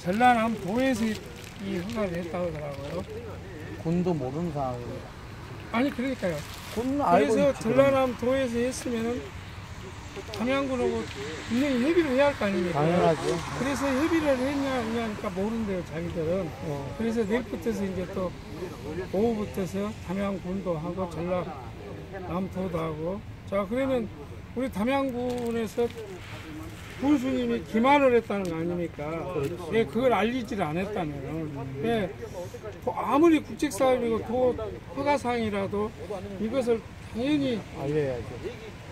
전라남도에서 이 허가를 했다고 하더라고요. 군도 모르는 상황입니다. 아니 그러니까요. 군은 알고 그래서 있지. 전라남도에서 했으면은 담양군하고 분명히 협의를 해야 할 거 아닙니까? 당연하죠. 그래서 협의를 했냐 하니까 모른대요 자기들은. 그래서 내일부터서 이제 또 오후부터서 담양군도 하고 전라남도도 하고. 자 그러면 우리 담양군에서 군수님이 기만을 했다는 거 아닙니까? 왜 그걸 알리지를 않았다면 왜 아무리 국책사업이고 도 허가사항이라도 이것을 당연히 알려야죠.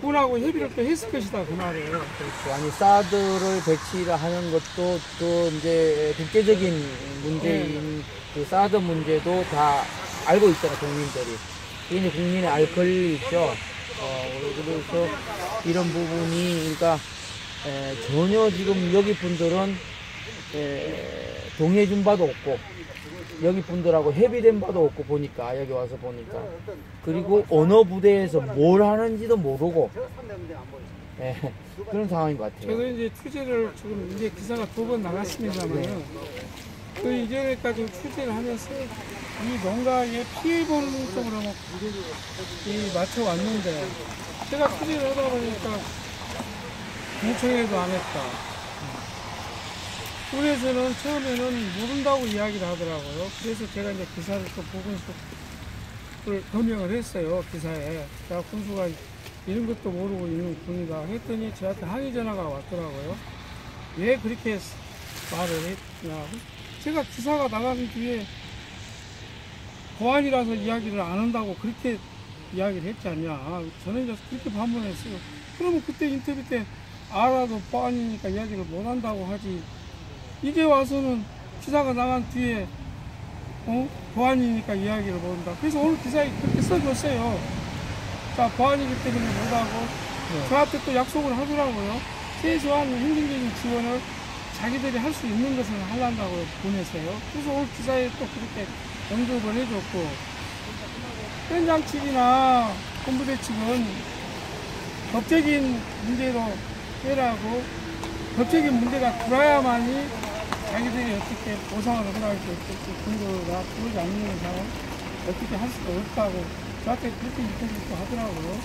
군하고 협의를 또 했을 것이다 그 말이에요. 그렇죠. 아니 사드를 배치를 하는 것도 또 이제 국제적인 문제인 그 사드 문제도 다 알고 있잖아요 국민들이. 이게 국민의 알 권리죠. 그래서 이런 부분이 그러니까 전혀 지금 여기 분들은 동의해준 바도 없고 여기 분들하고 협의된 바도 없고 보니까 여기 와서 보니까 그리고 어느 부대에서 뭘 하는지도 모르고 그런 상황인 것 같아요. 저도 이제 취재를 지금 이제 기사가 2번 나갔습니다만 그 이전에까지 취재를 하면서 이 농가에 피해 보는 쪽으로 맞춰 왔는데 제가 취재를 하다 보니까 공청회도 안 했다. 군에서는 처음에는 모른다고 이야기를 하더라고요. 그래서 제가 이제 기사를 또 부분을 검명을 했어요. 기사에. 자, 군수가 이런 것도 모르고 있는 군이다 했더니 저한테 항의 전화가 왔더라고요. 왜 그렇게 말을 했냐. 제가 기사가 나간 뒤에 보안이라서 이야기를 안 한다고 그렇게 이야기를 했지 않냐. 저는 이제 그렇게 반문했어요. 그러면 그때 인터뷰 때 알아도 보안이니까 이야기를 못 한다고 하지. 이제 와서는 기사가 나간 뒤에 보안이니까 이야기를 못한다. 그래서 오늘 기사에 그렇게 써줬어요. 자, 보안이기 때문에 못하고 저한테 또 약속을 하더라고요. 최소한 행정적인 지원을 자기들이 할 수 있는 것을 하려고 보냈어요. 그래서 오늘 기사에 또 그렇게 언급을 해줬고 현장 측이나 본부대 측은 법적인 문제로 해라고 법적인 문제가 들어야만이 자기들이 어떻게 보상을 하라고 했겠지. 근거가 그러지 않는 사람 어떻게 할 수가 없다고 저한테 그렇게 인터뷰도 하더라고요.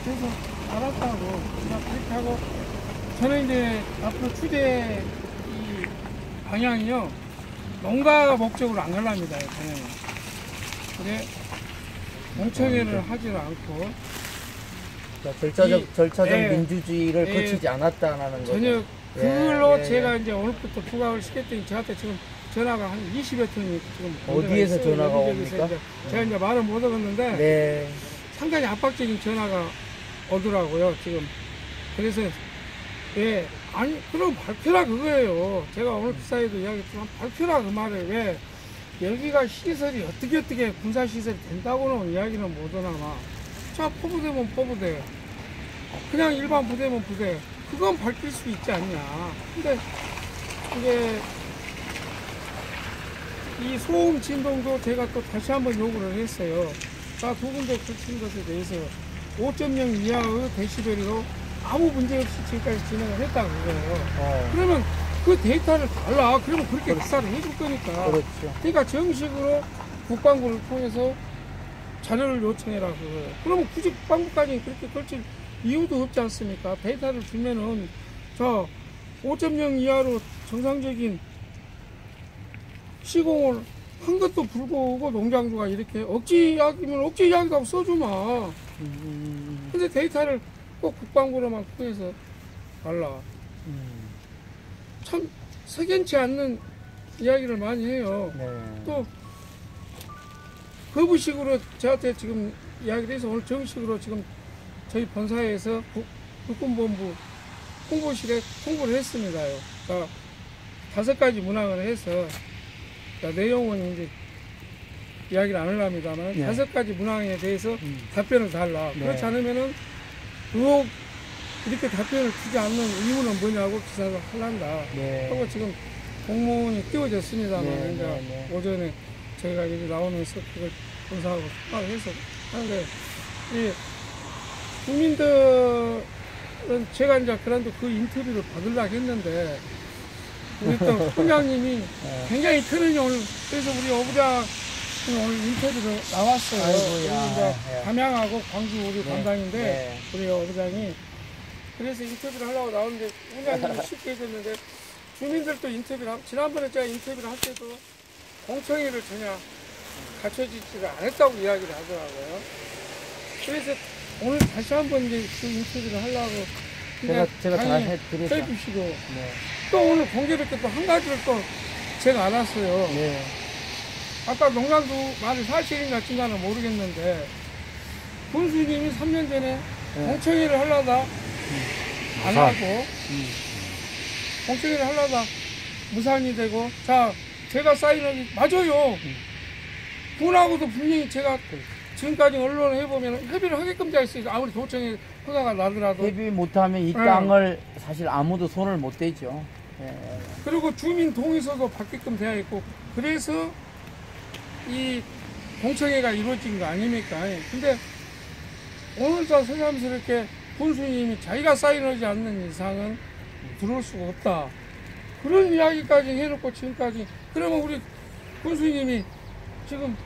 그래서 알았다고 제가 그렇게 하고 저는 이제 앞으로 취재 이 방향이요 농가 목적으로 안 가랍니다. 저는 그래 공청회를 하지를 않고 절차적 민주주의를 거치지 않았다는 거죠. 전혀 그걸로 제가 이제 오늘부터 부각을 시켰더니 저한테 지금 전화가 한 20여 통이 지금 어디에서 전화가 옵니까? 제가 이제 말을 못 하겠는데 상당히 압박적인 전화가 오더라고요 지금. 그래서 아니 그럼 발표라 그거예요. 제가 오늘 기사에도 이야기했지만 발표라 그 말을 왜 여기가 시설이 어떻게 군사시설이 된다고는 이야기는 못하나마 자 포부대면 포부대 그냥 일반 부대면 부대 그건 밝힐 수 있지 않냐. 근데 이게 이 소음 진동도 제가 또 다시 한번 요구를 했어요. 자, 두 군데 걸친 것에 대해서 5.0 이하의 데시벨로 아무 문제 없이 지금까지 진행을 했다고 그래요. 그러면 그 데이터를 달라. 그러면 그렇게 기사를 해줄 거니까. 그렇죠. 그러니까 정식으로 국방부를 통해서 자료를 요청해라 그거예요. 그러면 굳이 국방부까지 그렇게 걸칠 이유도 없지 않습니까? 데이터를 주면은 저 5.0 이하로 정상적인 시공을 한 것도 불구하고 농장주가 이렇게 억지 이야기면 억지 이야기라고 써주마. 근데 데이터를 꼭 국방부로만 통해서 달라. 참 석연치 않는 이야기를 많이 해요. 또 거부식으로 저한테 지금 이야기를 해서 오늘 정식으로 지금 저희 본사에서 국군본부 홍보실에 홍보를 했습니다요. 그러니까 5가지 문항을 해서 내용은 이제 이야기를 안 하려합니다만 5가지 문항에 대해서 답변을 달라. 그렇지 않으면은 의혹 이렇게 답변을 주지 않는 이유는 뭐냐고 기사를 하란다. 하고 지금 공문이 띄워졌습니다만 이제 오전에 저희가 여기 나오면서 그걸 본사하고 통화를 해서 하는데 이 국민들은 제가 이제 그런데 그 인터뷰를 받으려고 했는데 우리 또 총장님이 굉장히 편하게 오늘, 그래서 우리 어부장 오늘 인터뷰로 나왔어요. 아이고야. 우리 이제 예. 담양하고 광주 우리 네. 담당인데, 네. 우리 어부장이. 그래서 인터뷰를 하려고 나오는데, 총장님이 쉽게 해줬는데, 주민들도 인터뷰를 하고, 지난번에 제가 인터뷰를 할 때도 공청회를 전혀 갖춰지지를 않았다고 이야기를 하더라고요. 그래서 오늘 다시 한번 이제 그 인터뷰를 하려고. 제가 다 해드리죠. 해주시고. 네. 또 오늘 공교롭게 또 한 가지를 또 제가 알았어요. 네. 아까 농장도 말이 사실인가 진가는 모르겠는데, 군수님이 3년 전에 네. 공청회를 하려다 안 하고, 공청회를 하려다 무산이 되고, 자, 제가 사인을, 맞아요. 군하고도 분명히 제가 지금까지 언론을 해보면 협의를 하게끔 되어 있어요. 아무리 도청에 허가가 나더라도. 협의 못하면 이 땅을 사실 아무도 손을 못 대죠. 예. 그리고 주민 동의서도 받게끔 되어 있고, 그래서 이 공청회가 이루어진 거 아닙니까? 근데 오늘도 새삼스럽게 군수님이 자기가 사인하지 않는 이상은 들어올 수가 없다. 그런 이야기까지 해놓고 지금까지, 그러면 우리 군수님이 지금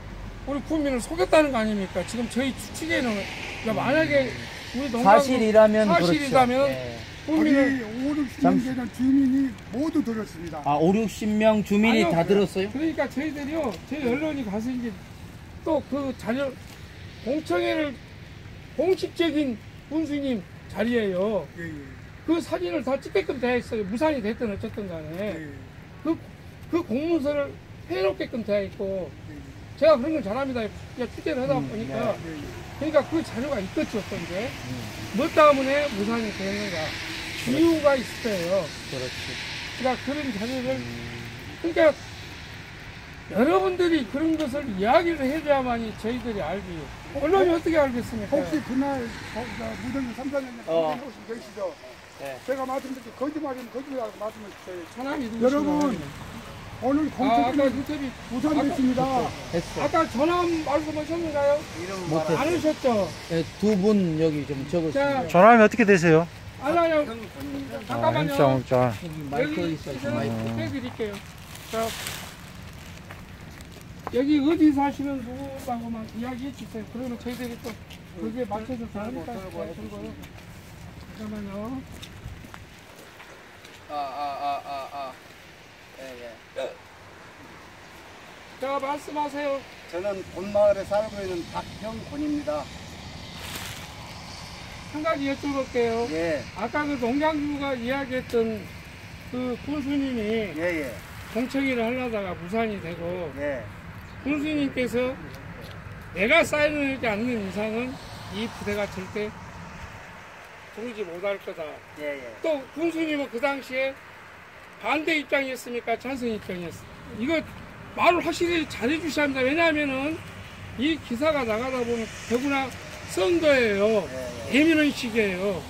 우리 국민을 속였다는 거 아닙니까? 지금 저희 추측에는, 그러니까 만약에 우리 농장도 사실이라면 사실이라면 그렇죠. 예. 국민을, 5, 60명 되는 주민이 모두 들었습니다. 아, 5, 60명 주민이 아니요. 다 들었어요? 그러니까 저희들이요, 저희 언론이 가서 이제 또 그 자료, 공청회를 공식적인 군수님 자리에요. 예, 예. 그 사진을 다 찍게끔 되어 있어요. 무산이 됐든 어쨌든 간에. 예, 그 공문서를 해놓게끔 되어 있고, 예. 제가 그런 걸 잘합니다. 그냥 취재를 하다 보니까. 예, 예. 그러니까 그 자료가 있겠죠, 이제. 뭐 때문에 무산이 되는가. 이유가 있을 거예요. 그렇지. 그러니까 그런 자료를, 그러니까 여러분들이 그런 것을 이야기를 해줘야만이 저희들이 알지. 언론이 어떻게 알겠습니까? 혹시 그날 무등이 3, 4년 어. 혹시 계시죠? 네. 제가 말씀드린 거짓말이면 거짓말이라고 말씀을 주세요. 사람이 여러분, 오늘 아까 공청회는 인터뷰 무산됐습니다. 했어. 아까 전화 말씀하셨는가요? 못했어. 안 하셨죠? 네, 두 분 여기 좀 적었습니다. 전화하면 어떻게 되세요? 아니요. 잠깐만요. 자. 여기 마이크 여기 있어요. 마이크. 해드릴게요. 자, 여기 어디 사시는 누구라고만 이야기해 주세요. 그러면 저희들이 또 거기에 맞춰서 하니까. 잠깐만요. 예. 자, 말씀하세요. 저는 본마을에 살고 있는 박형곤입니다. 한 가지 여쭤볼게요. 예, 아까 그 농장주가 이야기했던 그 군수님이 예, 공청회를 하려다가 무산이 되고, 예. 군수님께서 내가 사인을 하지 않는 이상은 이 부대가 절대 보이지 못할 거다. 예. 또 군수님은 그 당시에 반대 입장이었습니까? 찬성 입장이었어. 이거 말을 확실히 잘해 주셔야 합니다. 왜냐하면은 이 기사가 나가다 보면 더구나 선거예요. 예민한 시기예요.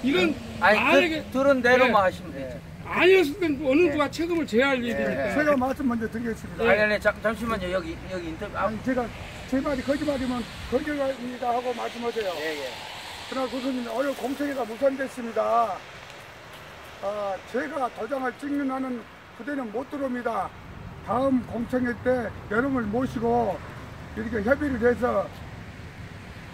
이건 만약에 들은 대로만 네. 하시면 되죠. 아니었을 땐 어느 누가 책임을 져야 할 일이니까. 제가 말씀 먼저 드리겠습니다. 예. 아니, 잠시만요. 여기 인터뷰. 아니, 제가 제 말이 거짓말이면 거짓말입니다 하고 말씀하세요. 예. 그러나 교수님 오늘 공청회가 무산됐습니다. 제가 도장을 찍는 한은 부대는 못 들어옵니다. 다음 공청회 때 여러분을 모시고 이렇게 협의를 해서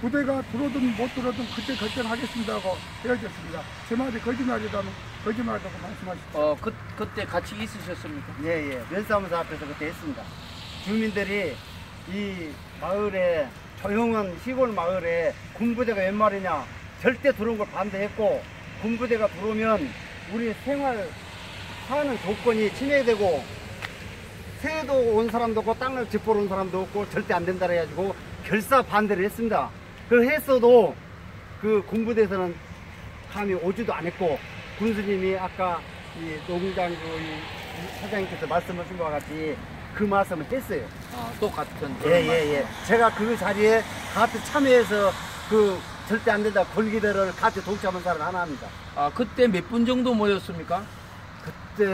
부대가 들어오든 못 들어오든 그때 결정하겠습니다 하고 헤어졌습니다. 제 말이 거짓말이라면 거짓말이라고 말씀하십시오. 그때 같이 있으셨습니까? 예. 면사무소 앞에서 그때 했습니다. 주민들이 이 마을에, 조용한 시골 마을에 군부대가 웬 말이냐, 절대 들어온 걸 반대했고, 군부대가 들어오면 우리 생활 사는 조건이 침해되고, 새도 온 사람도 없고 땅을 짚보러 온 사람도 없고 절대 안 된다 해가지고 결사 반대를 했습니다. 그 했어도 그 군부대에서는 감히 오지도 않았고, 군수님이 아까 이 농장주 이 사장님께서 말씀하신 것과 같이 그 말씀을 뺐어요. 똑같은. 예. 제가 그 자리에 같이 참여해서 그 절대 안 된다 골기대를 같이 동참한 사람 하나입니다. 그때 몇 분 정도 모였습니까? 그때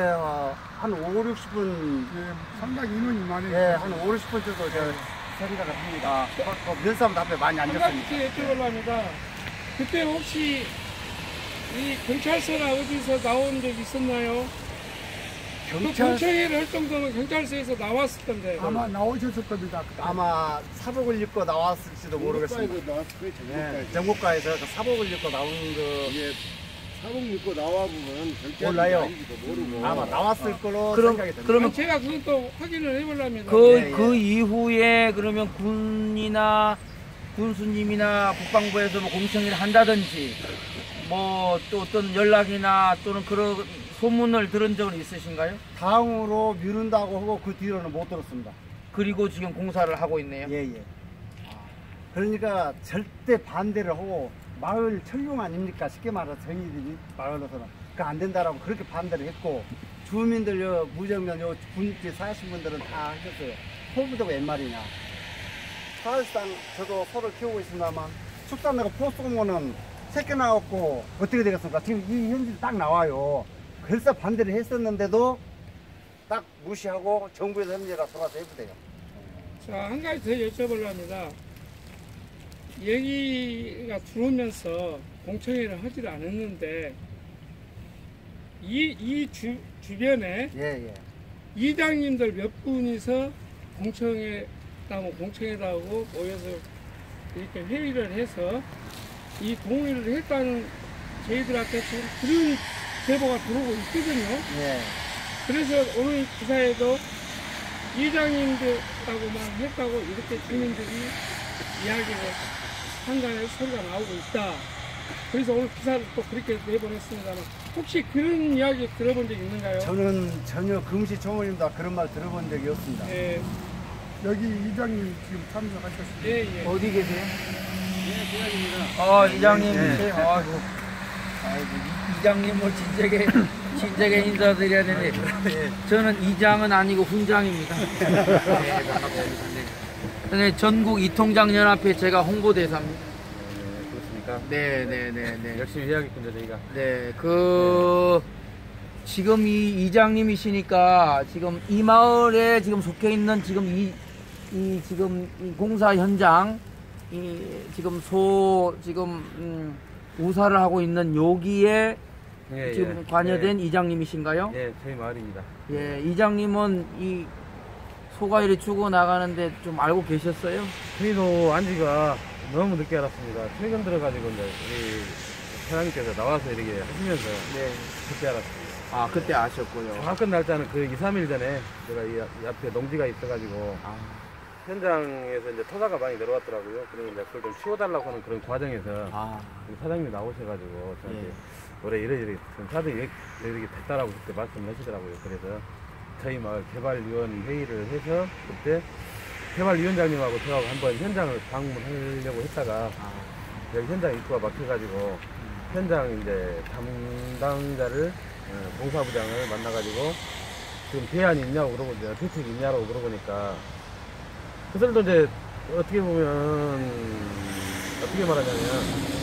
한 5, 60분, 예, 상당히 인원이 많이 한 5, 60분 정도 저 생각을 합니다. 면사무소 앞에 많이 한 앉았습니다. 가지 여쭤보려 합니다. 그때 혹시 이 경찰서나 어디서 나온 적 있었나요? 경찰회를 할 정도면 경찰서에서 나왔을 건데. 아마 나오셨을 겁니다. 그때. 아마 사복을 입고 나왔을지도 모르겠습니다. 네, 전국가에서 그 사복을 입고 나온 그 이게 사복 입고 나와보면 절대 몰라요. 아닌지도 모르고 아마 나왔을 거로 그럼- 생각이 듭니다. 그러면 제가 그것도 확인을 해보려면. 그 이후에 그러면 군이나 군수님이나 국방부에서 뭐 공청회를 한다든지 뭐 또 어떤 연락이나 또는 그런 소문을 들은 적은 있으신가요? 다음으로 미룬다고 하고 그 뒤로는 못 들었습니다. 그리고 지금 공사를 하고 있네요. 예. 그러니까 절대 반대를 하고 마을 철용 아닙니까? 쉽게 말해서 저희들이 마을에서는 그 안 된다라고 그렇게 반대를 했고 주민들 요 무정면 요 군입지 사신 분들은 다 하셨어요. 포부대가 웬 말이냐? 사실상 저도 소를 키우고 있습니다만 축산내가 포 쏘면은 새끼 나왔고 어떻게 되겠습니까? 지금 이 현실이 딱 나와요. 그래서 반대를 했었는데도 딱 무시하고 정부에서 협력이라 돌아서 해보대요. 자, 한 가지 더 여쭤보려 합니다. 얘기가 들어오면서 공청회를 하지를 않았는데, 이 주변에 예. 이장님들 몇 분이서 공청회라고 모여서 이렇게 회의를 해서 이 동의를 했다는 저희들한테 지금 그런 제보가 들어오고 있거든요. 예. 그래서 오늘 기사에도 이장님들하고만 했다고 이렇게 주민들이 이야기를 한간에 소리가 나오고 있다. 그래서 오늘 기사를 또 그렇게 내보냈습니다만 혹시 그런 이야기 들어본 적 있는가요? 저는 전혀 금시초문입니다. 그런 말 들어본 적이 없습니다. 예, 여기 이장님 지금 참석하셨습니다. 예. 어디 계세요? 이장님이세요? 이장님을 진작에 인사드려야 되는데 저는 이장은 아니고 훈장입니다. 네, 반갑습니다. 네, 전국 이통장 연합회 제가 홍보대사입니다. 그렇습니까? 네. 열심히 해야겠군요 저희가. 네, 지금 이 이장님이시니까 지금 이 마을에 지금 속해 있는 지금 이 공사 현장, 지금 우사를 하고 있는 여기에 지금 관여된 이장님이신가요? 예, 저희 마을입니다. 예, 이장님은 이 소가 이렇게 주고 나가는데 좀 알고 계셨어요? 저희도 안지가 너무 늦게 알았습니다. 최근 들어가지고 이제 우리 사장님께서 나와서 이렇게 하시면서 그때 알았습니다. 아, 그때 아셨고요. 정확한 날짜는 그 2, 3일 전에 제가 이 앞에 농지가 있어가지고 현장에서 이제 토사가 많이 내려왔더라고요. 그리고 이제 그걸 좀 치워달라고 하는 그런 과정에서 우리 사장님이 나오셔가지고 저한테 올해 이래 사정이 이렇게 됐다라고 그때 말씀을 하시더라고요. 그래서 저희 마을 개발위원 회의를 해서 그때 개발위원장님하고 저하고 한번 현장을 방문하려고 했다가 여기 현장 입구가 막혀가지고 현장 이제 담당자를 공사부장을 만나가지고 지금 대안이 있냐고 물어보고 대책이 있냐고 물어보니까 그들도 이제 어떻게 보면 어떻게 말하냐면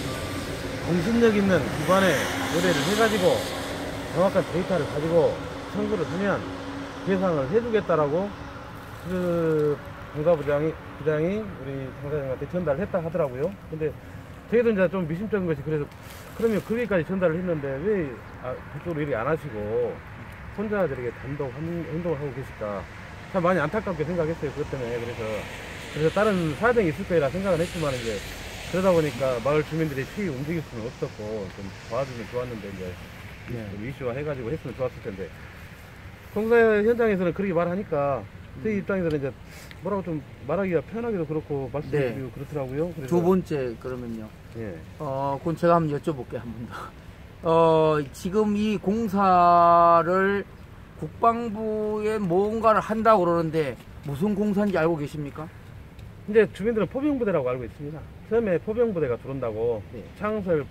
공신력 있는 기관에 의뢰를 해가지고 정확한 데이터를 가지고 청구를 하면 배상을 해주겠다라고 그 공사부장이 우리 상사장한테 전달을 했다 하더라고요. 근데 저희도 이제 좀 미심쩍은 것이 그래서 그러면 거기까지 전달을 했는데 왜 그쪽으로 이렇게 안 하시고 혼자 저렇게 단독 행동을 하고 계실까 참 많이 안타깝게 생각했어요. 그것 때문에 그래서 다른 사정이 있을 거라 생각은 했지만 이제 그러다 보니까 마을 주민들이 피히 움직일 수는 없었고 좀 도와주면 좋았는데 이제 좀 이슈화 해가지고 했으면 좋았을 텐데 공사 현장에서는 그렇게 말하니까 저희 입장에서는 이제 뭐라고 좀 말하기가 편하기도 그렇고 말씀드리고 그렇더라고요. 그래서 두 번째 그러면요. 예. 그건 제가 한번 여쭤볼게요, 한 번 더. 지금 이 공사를 국방부에 뭔가를 한다고 그러는데 무슨 공사인지 알고 계십니까? 근데 주민들은 포병부대라고 알고 있습니다. 처음에 포병부대가 들어온다고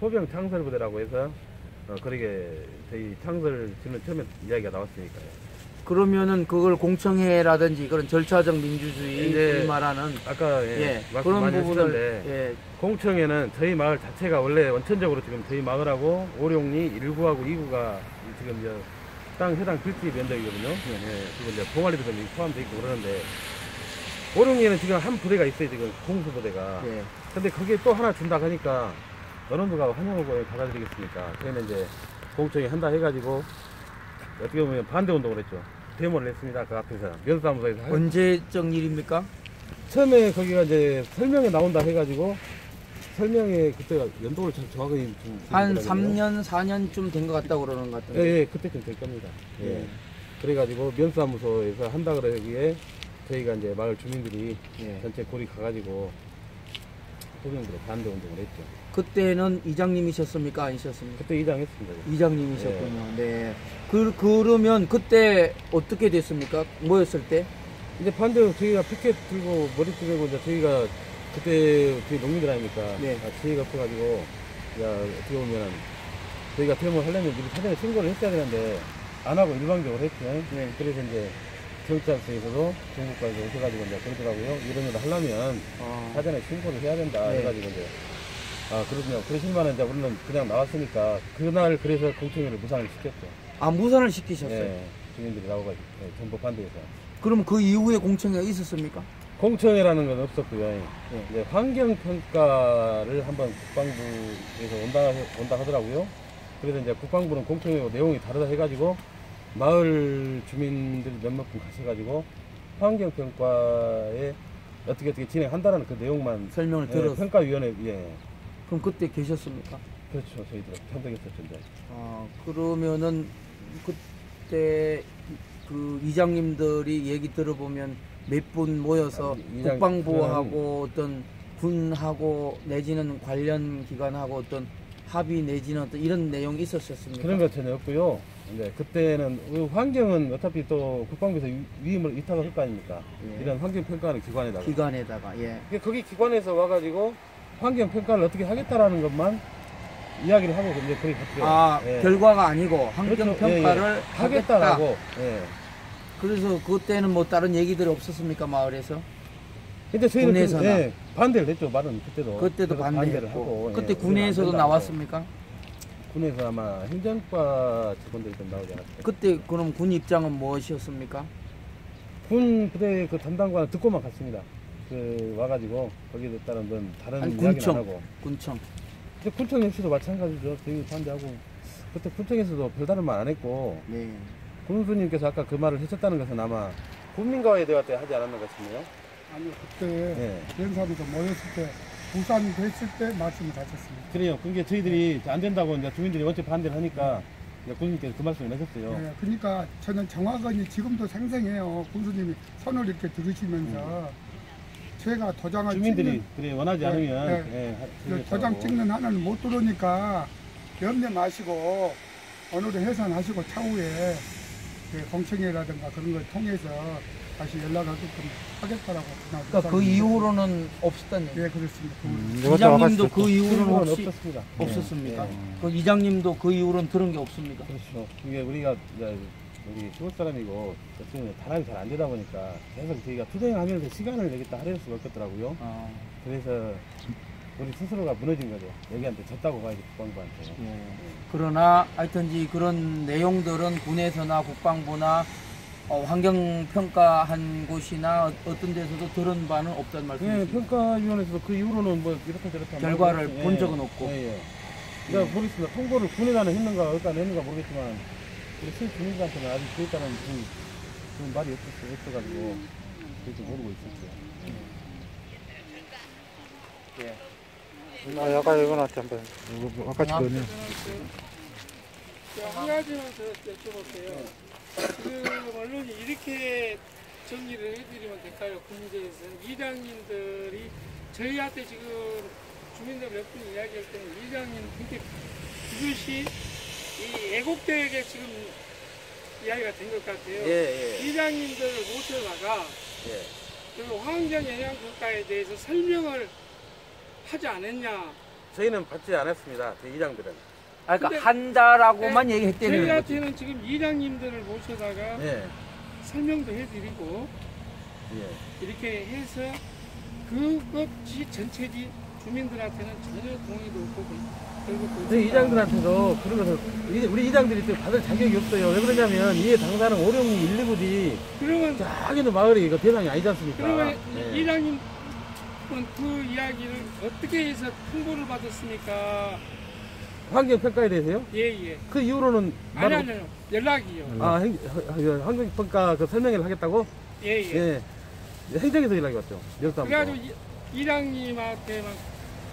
포병 창설부대라고 해서 그러게 저희 창설 짓는 처음에 이야기가 나왔으니까요. 그러면은 그걸 공청회라든지 그런 절차적 민주주의 소위 말하는 아까 말씀 그런 많이 부분을 하셨는데 공청회는 저희 마을 자체가 원래 원천적으로 지금 저희 마을하고 오룡리 1구하고 2구가 지금 이제 해당 필지 면적이거든요. 지금 이제 동아리도 좀 포함되어 있고 그러는데 오룡리에는 지금 한 부대가 있어요. 지금 공수부대가. 근데 거기에 또 하나 준다 하니까 어느 누가 환영을 받아들이겠습니까? 저희는 이제 공청회 한다 해가지고 어떻게 보면 반대 운동을 했죠. 데모를 했습니다. 그 앞에서 면사무소에서 언제적 일입니까? 처음에 거기가 이제 설명에 나온다 해가지고 설명에 그때가 연도를 정확하게 좀 한 기억이 안 나네요. 3년, 4년쯤 된 것 같다고 그러는 것 같은데. 예, 예, 그때쯤 될 겁니다. 예. 그래가지고 면사무소에서 한다 그러기에 저희가 이제 마을 주민들이 예. 전체 고리 가가지고 소명으로 반대 운동을 했죠. 그때는 이장님이셨습니까? 아니셨습니까? 그때 이장했습니다. 이장님이셨군요. 네. 그러면 그때 어떻게 됐습니까? 모였을 때? 이제 반대로 저희가 피켓 들고 머리띠 메고 이제 저희가 그때 저희 농민들 아니니까 네. 지혜가 없어가지고 야 어떻게 보면 저희가 데모를 하려면 미리 사전에 신고를 했어야 되는데 안 하고 일방적으로 했죠. 네. 그래서 이제 경찰서에서도 전국까지 오셔가지고 이제 그러더라고요. 이런 일을 하려면 사전에 신고를 해야 된다 네. 해가지고 이제 그러면 그러실만은 이제 우리는 그냥 나왔으니까 그날 그래서 공청회를 무산을 시켰죠. 아, 무산을 시키셨어요? 예, 주민들이 나와가지고 전부 반대해서. 그럼 그 이후에 공청회가 있었습니까? 공청회라는 건 없었고요. 이제 환경평가를 한번 국방부에서 온다 하더라고요. 그래서 이제 국방부는 공청회 내용이 다르다 해가지고 마을 주민들 몇몇 분 가셔가지고 환경평가에 어떻게 진행한다라는 그 내용만 설명을 들었어요. 평가위원회 그럼 그때 계셨습니까? 그렇죠. 저희들 참석했었죠. 이제. 그러면은 그때 그 이장님들이 얘기 들어보면 몇 분 모여서 이장- 국방부하고 어떤 군하고 내지는 관련 기관하고 어떤 합의 내지는 어떤 이런 내용이 있었습니까? 그런 거 전혀 없고요. 이제 그때는 환경은 어차피 또 국방부에서 위임을 위탁을 할 거 아닙니까? 예. 이런 환경평가하는 기관에다가. 기관에다가 예. 거기 기관에서 와가지고 환경평가를 어떻게 하겠다라는 것만 이야기를 하고 이제 거기 갔죠. 결과가 아니고 환경 그렇죠. 평가를 예, 예. 하겠다. 하겠다라고. 예. 그래서 그때는 뭐 다른 얘기들이 없었습니까 마을에서? 근데 저희는 군에서나? 반대를 했죠. 말은 그때도. 그때도 그래서 반대를 하고. 했고 그때 예. 군에서도 그래서 나왔습니까? 군에서 아마 행정과 직원들이 좀 나오지 않았어요. 그때 그럼 군 입장은 무엇이었습니까? 군 부대 그 담당관 듣고만 갔습니다. 그 와가지고 거기에 따른 건 다른 아니, 이야기는 군청. 안 하고. 군청. 근데 군청 역시도 마찬가지죠. 저희 반대하고 그때 군청에서도 별다른 말 안 했고 네. 군수님께서 아까 그 말을 하셨다는 것은 아마 국민과의 대화 때 하지 않았는가 싶네요. 아니요, 그때 네. 연사부터 모였을 때 부산 됐을 때 말씀을 하셨습니다. 그래요. 그게 저희들이 안 된다고 이제 주민들이 원체 반대를 하니까 이제 군수님께서 그 말씀을 하셨어요. 네, 그러니까 저는 정확하니 지금도 생생해요. 군수님이 손을 이렇게 들으시면서 제가 도장을 주민들이 찍는, 그래 원하지 네, 않으면 네. 예, 도장 찍는 한은 못 들어오니까 염려 마시고 오늘도 해산하시고 차후에 공청회라든가 그런 걸 통해서 다시 연락하게끔 하겠다라고 그러니까 그 이후로는 없었다는 얘기. 네, 그렇습니다. 이장님도 그 이후로는 그건 혹시 없었습니다. 없었습니까? 예. 그 이장님도 그 이후로는 들은 게 없습니까? 그렇죠. 이게 우리가 이제 우리 시골 사람이고 어쩌면 단합이 잘 안 되다 보니까 계속 저희가 투쟁하면서 시간을 내겠다 하려는 수가 없겠더라고요. 그래서 우리 스스로가 무너진 거죠. 여기한테 졌다고 봐야지 국방부한테. 예. 그러나 하여튼지 그런 내용들은 군에서나 국방부나 환경평가한 곳이나 어떤 데서도 들은 바는 없다는 예, 말씀이시죠? 평가위원회에서도 그 이후로는 뭐 이렇다 저렇다 결과를 말하고 본 예, 적은 없고. 예, 예. 내가 모르겠습니다. 통보를 군에다는 했는가 어디다 냈는가 모르겠지만 우리 실주민들한테는 아직 그에 따른 좀 말이 없어가지고 그래서 모르고 있었어요. 아까 이거 놨지 한번. 아까 전에. 한 가지만 더 여쭤볼게요. 지금 언론이 이렇게 정리를 해드리면 될까요? 그 문제에서는 이장님들이 저희한테 지금 주민들 몇 분 이야기할 때는 이장님 굉장히 그것이 이 애국대에게 지금 이야기가 된 것 같아요. 예. 이장님들을 모셔다가 그 환경영향평가에 대해서 설명을 하지 않았냐. 저희는 받지 않았습니다. 저희 이장들은. 그러니까 근데- 한다라고만 얘기했다는 거죠. 저희한테는 지금 이장님들을 모셔다가 예. 설명도 해드리고 이렇게 해서 그것이 전체지 주민들한테는 전혀 동의도 없고 그리고 저희 이장들한테도 그런 것을 우리 이장들이 또 받을 자격이 없어요. 왜 그러냐면 이해 당사는 562 119지 그러면 저기는 마을이 이거 대상이 아니지 않습니까? 그러면 예. 이장님은 그 이야기를 어떻게 해서 통보를 받았습니까? 환경평가에 대해서요? 예. 그 이후로는 아니요. 연락이요. 환경평가 그 설명회를 하겠다고? 예. 예. 행정에서 연락이 왔죠. 그래가지고 이장님한테 막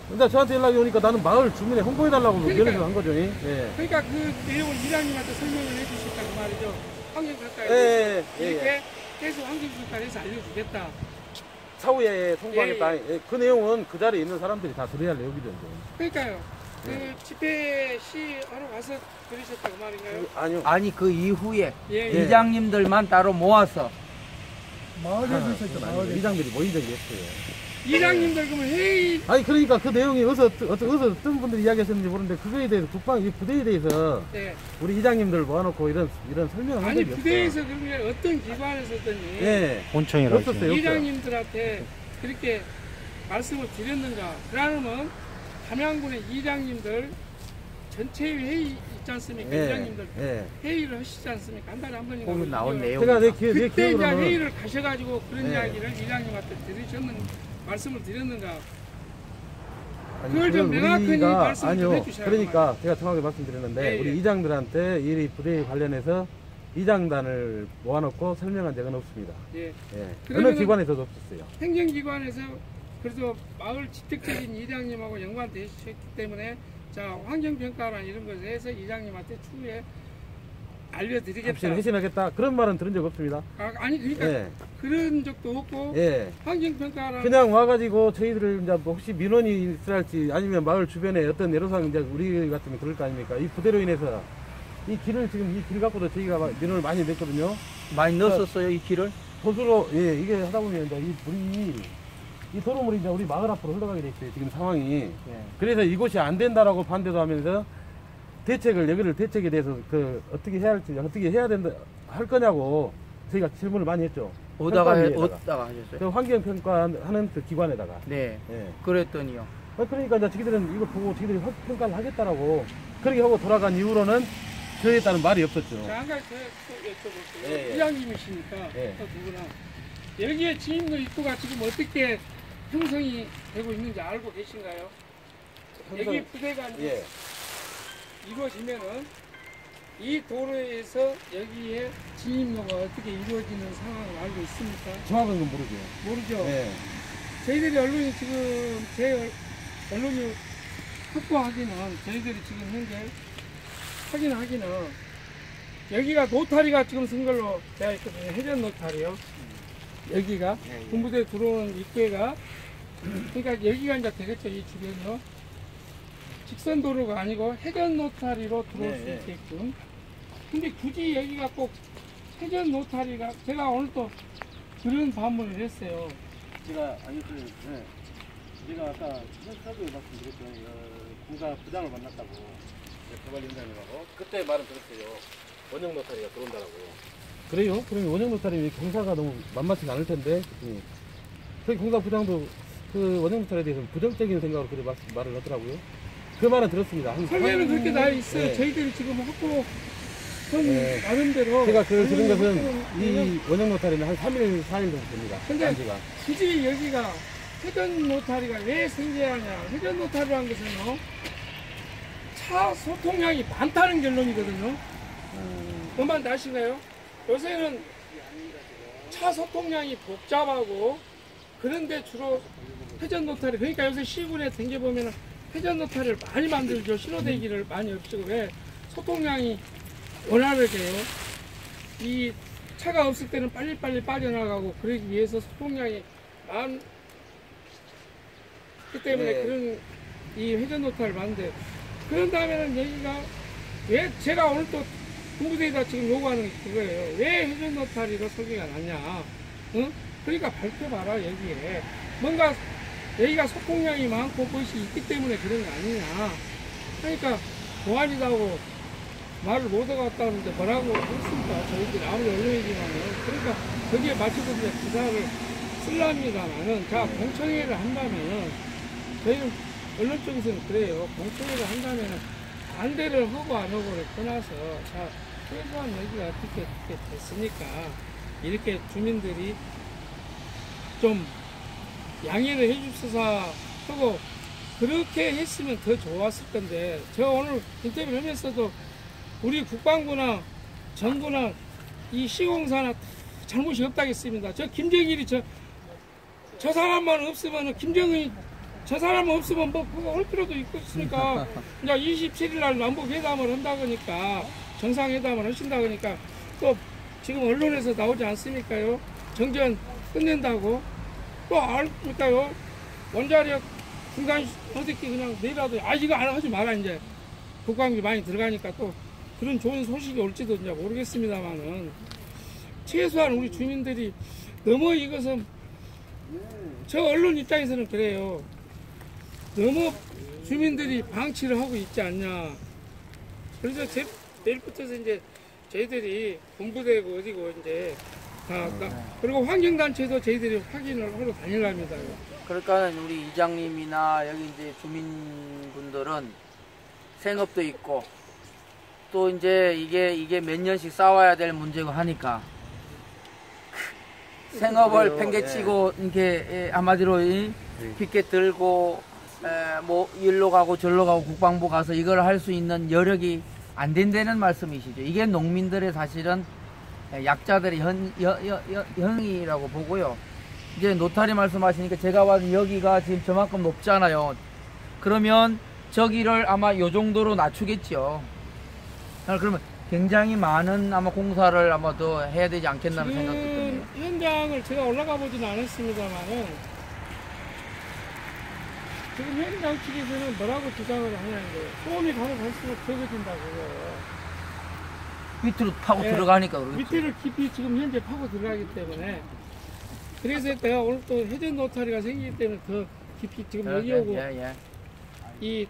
근데 저한테 연락이 오니까 나는 마을 주민에 홍보해달라고 그러니까요. 연락을 한 거죠. 예. 그러니까 그 내용을 이장님한테 설명을 해주셨다고 말이죠. 환경평가에 예, 대해서 예, 이렇게 계속 환경평가를 해서 알려주겠다. 사후에 통보하겠다. 예. 그 내용은 그 자리에 있는 사람들이 다 들어야 할 내용이죠. 이제. 그러니까요. 그 집회 시하러 가서 그러셨다고 말인가요? 아니요. 아니 그 이후에 예. 이장님들만 따로 모아서 마을에서 있었죠. 마을에. 이장들이 모인 적이 있어요. 이장님들 그러면 회의 아니 그러니까 그 내용이 어디서 어떤 분들이 이야기하셨는지 모르는데 그거에 대해서 국방 이 부대에 대해서 네. 우리 이장님들 모아놓고 이런 설명을 한 아니 적이 부대에서 없어요. 그러면 어떤 기관에서든지 예. 본청이라고 없었어요. 이장님들한테 그렇게 말씀을 드렸는가? 그러면 함양군의 이장님들 전체 회의 있지 않습니까? 이장님들 예. 회의를 하시지 않습니까? 한 달에 한 번인가? 거기 나온 그러죠. 내용. 제가 내 그때 이제 기억으로는 회의를 가셔가지고 그런 네. 이야기를 이장님한테 말씀을 드렸는가? 아니, 그걸 좀 그건 명확하게 우리가- 말씀을 좀 아니요. 해주셔야 그러니까 제가 정확하게 말씀드렸는데 예, 예. 우리 이장들한테 이 부대에 관련해서 이장단을 모아놓고 설명한 적은 없습니다. 예. 예. 어느 그러면은- 기관에서도 없었어요. 행정기관에서 그래서 마을 직접적인 이장님하고 연관되셨기 때문에 자 환경평가나 이런 것에 해서 이장님한테 추후에 알려드리겠다. 답신을 해신하겠다 그런 말은 들은 적 없습니다. 아니 그러니까 예. 그런 적도 없고 예. 환경평가나 그냥 와가지고 저희들을 이제 뭐 혹시 민원이 있을지 아니면 마을 주변에 어떤 예로상 이제 우리 같으면 그럴 거 아닙니까? 이 부대로 인해서 이 길을 지금 이 길 갖고도 저희가 민원을 많이 냈거든요. 많이 넣었었어요 이 길을. 보수로 예 이게 하다 보면 이제 이 물이 이 도로물이 이제 우리 마을 앞으로 흘러가게 돼 있어요. 지금 상황이. 그래서 이곳이 안 된다라고 반대도 하면서 대책을 여기를 대책에 대해서 그 어떻게 해야 할지 어떻게 해야 된다 할 거냐고 저희가 질문을 많이 했죠. 어디다가 평가위에다가. 하셨어요? 그 환경평가하는 그 기관에다가. 네. 예. 그랬더니요. 그러니까 이제 저희들은 이거 보고 저희들이 평가를 하겠다라고 그렇게 하고 돌아간 이후로는 저희에 따른 말이 없었죠. 자, 한 가지 더 여쭤볼게요. 예, 예. 이장님이시니까 예. 또 누구나 여기에 진입로 입구가 지금 어떻게 형성이 되고 있는지 알고 계신가요? 여기 부대가 이제 예. 이루어지면은 이 도로에서 여기에 진입로가 어떻게 이루어지는 상황을 알고 있습니까? 정확한 건 모르죠. 모르죠. 예. 저희들이 언론이 지금 제 언론이 확보하기는 저희들이 지금 현재 확인하기는 여기가 노타리가 지금 쓴 걸로 되어 있거든요. 해전 노타리요. 여기가 군부대 들어오는 입구가 그러니까 여기가 이제 되겠죠. 이 주변으로 직선 도로가 아니고 해전 노타리로 들어올 수 있게끔. 근데 굳이 여기가 꼭 해전 노타리가 제가 오늘 또 그런 반문을 했어요. 제가 제가 아까 서두에 말씀드렸죠. 군사 부장을 만났다고 개발위원장님하고 그때 말은 들었어요. 원형 노타리가 들어온다라고. 그래요? 그러면 원형 노타리 경사가 너무 만만치 않을 텐데. 저희 공사 부장도 그 원형 노타리에 대해서 부정적인 생각으로 그래 말을 하더라고요. 그 말은 들었습니다. 설명은 그렇게 나와 있어요. 네. 저희들이 지금 확보 한 네. 나름대로 제가 그 들은 것은 확보는 이 원형 노타리는 한 3일, 4일 정도 됩니다. 근데 단지가. 굳이 여기가 회전 노타리가 왜 생겨야 하냐. 회전 노타리라는 것은요, 차 소통량이 많다는 결론이거든요. 그만 아시나요? 요새는 차 소통량이 복잡하고, 그런데 주로 회전 노타리, 그러니까 요새 시군에 댕겨보면 회전 노타리를 많이 만들죠. 신호대기를 많이 없애고. 왜? 소통량이 원활하게요. 이 차가 없을 때는 빨리빨리 빠져나가고 그러기 위해서 소통량이 많기 때문에 네. 그런 이 회전 노타를 만드는데 그런 다음에는 여기가 왜 제가 오늘 또 군부대에다 지금 요구하는 게 그거예요. 왜 회전 노타리로 설계가 났냐? 응? 그러니까 밝혀봐라 여기에 뭔가 여기가 소통량이 많고 그것이 있기 때문에 그런 거 아니냐? 그러니까 보안이라고 말을 못 하겠다는데 뭐라고 했습니까? 저희들이 아무리 언론이지만은. 그러니까 거기에 맞춰서 이제 기사를 쓰랍니다만은, 자, 공청회를 한다면은, 저희는 언론 쪽에서는 그래요. 공청회를 한다면은, 반대를 하고 안 하고를 떠나서, 자, 최소한 여기가 어떻게 됐으니까, 이렇게 주민들이 좀 양해를 해줍소서 하고, 그렇게 했으면 더 좋았을 건데, 저 오늘 인터뷰를 하면서도 우리 국방부나 정부나 이 시공사나 잘못이 없다겠습니다. 저 김정일이 저 사람만 없으면 김정은이 저 사람 없으면 뭐 그거 할 필요도 있겠으니까 이제 27일 날 남북 회담을 한다 그러니까 정상회담을 하신다 그러니까 또 지금 언론에서 나오지 않습니까요? 정전 끝낸다고 또 알니까요? 원자력 중단 어떻게 그냥 내일라도 이거 안 하지 마라 이제 국방비 많이 들어가니까 또 그런 좋은 소식이 올지도 이제 모르겠습니다만은 최소한 우리 주민들이 너무 이것은 저 언론 입장에서는 그래요. 너무 주민들이 방치를 하고 있지 않냐. 그래서 내일부터서 이제 저희들이 본부되고 어디고 이제 그리고 환경단체도 저희들이 확인을 하러 다닐랍니다. 그러니까 우리 이장님이나 여기 이제 주민분들은 생업도 있고 또 이제 이게 몇 년씩 싸워야 될 문제고 하니까 생업을 팽개치고 이렇게 한마디로 빗게 들고 뭐 일로 가고 절로 가고 국방부 가서 이걸 할 수 있는 여력이 안 된다는 말씀이시죠. 이게 농민들의 사실은 약자들의 현이라고 보고요. 이제 노타리 말씀하시니까 제가 봐도 여기가 지금 저만큼 높잖아요. 그러면 저기를 아마 요 정도로 낮추겠죠. 그러면 굉장히 많은 아마 공사를 아마 더 해야 되지 않겠나는 생각도 듭니다. 현장을 제가 올라가 보지는 않았습니다만은 지금 현장 측에서는 뭐라고 주장을 하냐는 거예요. 소음이 가면 갈수록 적어진다고요. 밑으로 파고 들어가니까 그러겠죠. 밑에를 깊이 지금 현재 파고 들어가기 때문에 그래서 내가 오늘 또 해전 노타리가 생기기 때문에 더 깊이 지금 여기 오고 이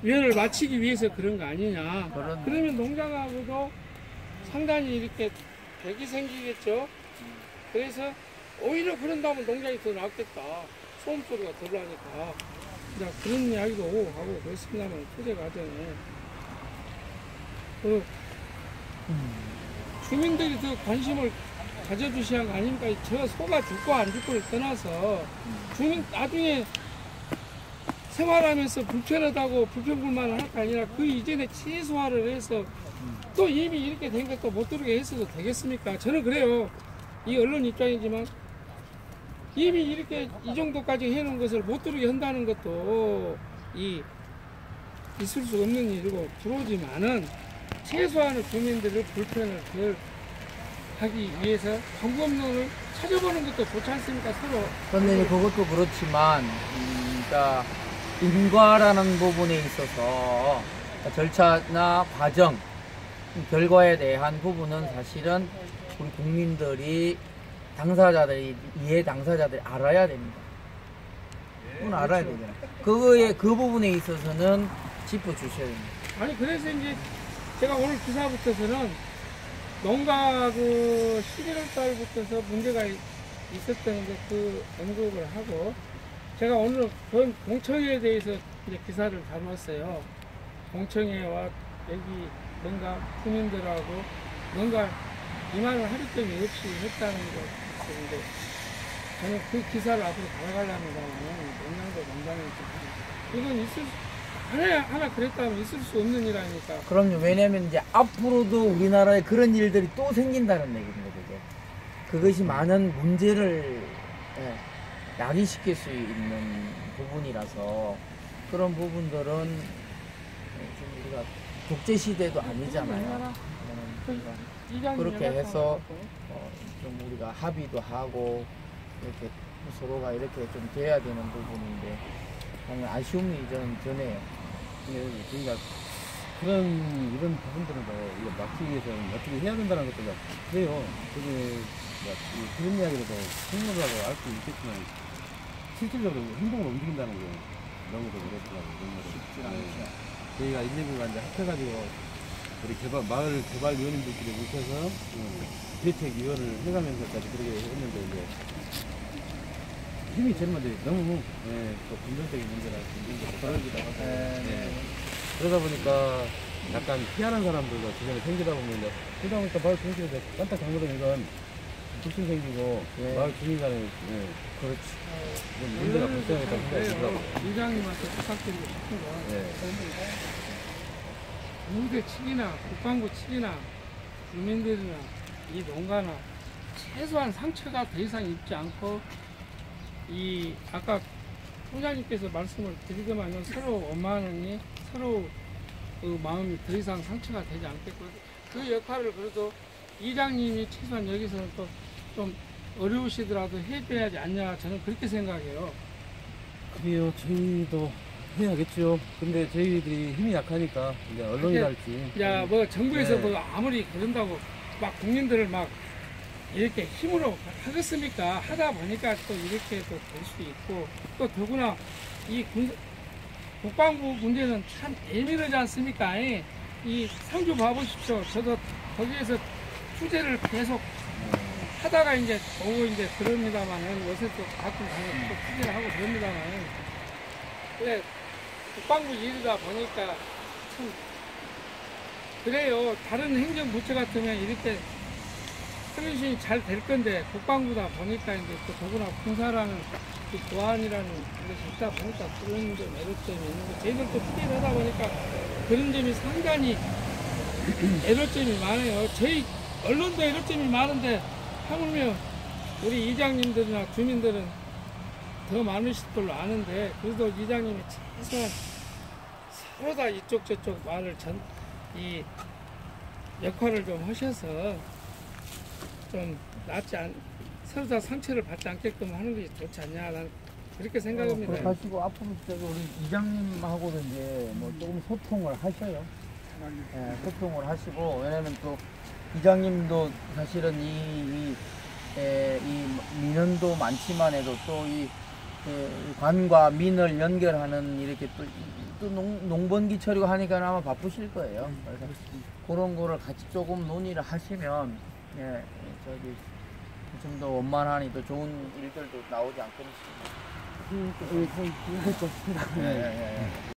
위원을 마치기 위해서 그런 거 아니냐. 그러면 농장하고도 상당히 이렇게 벽이 생기겠죠. 그래서 오히려 그런다면 농장이 더 낫겠다. 소음 소리가 덜 나니까. 이제 그런 이야기도 하고 그렇습니다만 토대 과정에 주민들이 더 관심을 가져주셔야 하는 거 아닙니까? 저 소가 죽고 안 죽고를 떠나서 주민 나중에 생활하면서 불편하다고 불평불만을 할 게 아니라 그 이전에 최소화를 해서 또 이미 이렇게 된 것도 못 들어오게 했어도 되겠습니까? 저는 그래요. 이 언론 입장이지만 이미 이렇게 이 정도까지 해놓은 것을 못 들어오게 한다는 것도 있을 수 없는 일이고 들어오지만은 최소한의 주민들의 불편을 덜 하기 위해서 방법론을 찾아보는 것도 좋지 않습니까? 서로. 그런데 그것도 그렇지만 그러니까 인과라는 부분에 있어서 절차나 과정, 결과에 대한 부분은 사실은 우리 국민들이 이해 당사자들이 알아야 됩니다. 그건 알아야 되잖아요. 그 부분에 있어서는 짚어주셔야 됩니다. 아니 그래서 이제 제가 오늘 기사부터서는 농가 11월 달부터서 문제가 있었다는데 그 언급을 하고 제가 오늘 공청회에 대해서 이제 기사를 다뤘어요. 공청회와 여기 뭔가 주민들하고 뭔가 이만한 하루점이 없이 했다는 거 있었는데 저는 그 기사를 앞으로 가져가려면은 농장도 이건 하나 그랬다면 있을 수 없는 일이니까. 그럼요. 왜냐면 이제 앞으로도 우리나라에 그런 일들이 또 생긴다는 얘기입니다. 그것이 많은 문제를 야기시킬 수 있는 부분이라서 그런 부분들은 좀 우리가 독재시대도 아니잖아요. 그렇게 해서 좀 우리가 합의도 하고 이렇게 서로가 이렇게 좀 돼야 되는 부분인데 저는 아쉬움이 저는 드네요. 그러니까 이런 부분들은 이거 막기 위해서는 어떻게 해야 된다는 것도 그래요. 그런 이야기도 생각하고 알 수 있겠지만 실질적으로 행동을 움직인다는 게 너무도 그렇더라고요. 쉽지 않죠. 저희가 119가 이제 합해가지고 우리 마을 개발위원님들끼리 모셔서 대책위원을 해가면서까지 그렇게 했는데 이제 힘이 젊은데 너무 또 긍정적인 문제라 벌어지다 그러다 보니까 약간 피하는 사람들도 주변에 생기다 보면 그러다 보니까 마을 분위기가 깜짝 잘못된 건 불신 생기고 예. 마을 주민 간에 그렇지. 좀 문제가 발생했다고 생각이 들더라고요. 이장님한테 부탁드리고 싶은 건 예. 무대 측이나 국방부 측이나 주민들이나 이 농가나 최소한 상처가 더 이상 입지 않고 이 아까 총장님께서 말씀을 드리더만요. 서로 원만하니 서로 그 마음이 더 이상 상처가 되지 않겠고 그 역할을 그래도 이장님이 최소한 여기서는 또 좀 어려우시더라도 해줘야지 않냐 저는 그렇게 생각해요. 그래요. 저희도 해야겠죠. 근데 저희들이 힘이 약하니까 이제 언론이랄지. 야, 뭐 정부에서 네. 뭐 아무리 그런다고 막 국민들을 막 이렇게 힘으로 하겠습니까? 하다 보니까 또 이렇게 또 될 수 있고 또 더구나 이 국방부 문제는 참 예민하지 않습니까? 이 상주 봐보십시오. 저도 거기에서 투제를 계속 하다가 이제 오고 이제 그럽니다만은 요새 또 가끔 가서 또 투제를 하고 그럽니다만은 근데 국방부 일이다 보니까 참 그래요. 다른 행정부처 같으면 이렇게 서비스이 잘 될 건데 국방부다 보니까 이제 또 더구나 군사라는 그 보안이라는 것이 있다 보니까 그런 좀 애로점이 있는 거. 저희들도 투기를 하다 보니까 그런 점이 상당히 애로점이 많아요. 저희 언론도 애로점이 많은데 하물며 우리 이장님들이나 주민들은 더 많으실 걸로 아는데 그래도 이장님이 최소한 서로 다 이쪽 저쪽 말을 이 역할을 좀 하셔서 좀 서로 다 상처를 받지 않게끔 하는 것이 좋지 않냐 난 그렇게 생각합니다. 하시고 앞으로 저기 우리 이장님하고도 이제 뭐 조금 소통을 하셔요. 예, 소통을 하시고 왜냐면 또 이장님도 사실은 이 민원도 많지만해도 또 이 관과 민을 연결하는 이렇게 또 농번기 처리고 하니까 아마 바쁘실 거예요. 그래서 그런 거를 같이 조금 논의를 하시면 예, 저기 좀 더 원만하니 또 좋은 일들도 나오지 않겠습니까? 그렇죠. 예, 예, 예.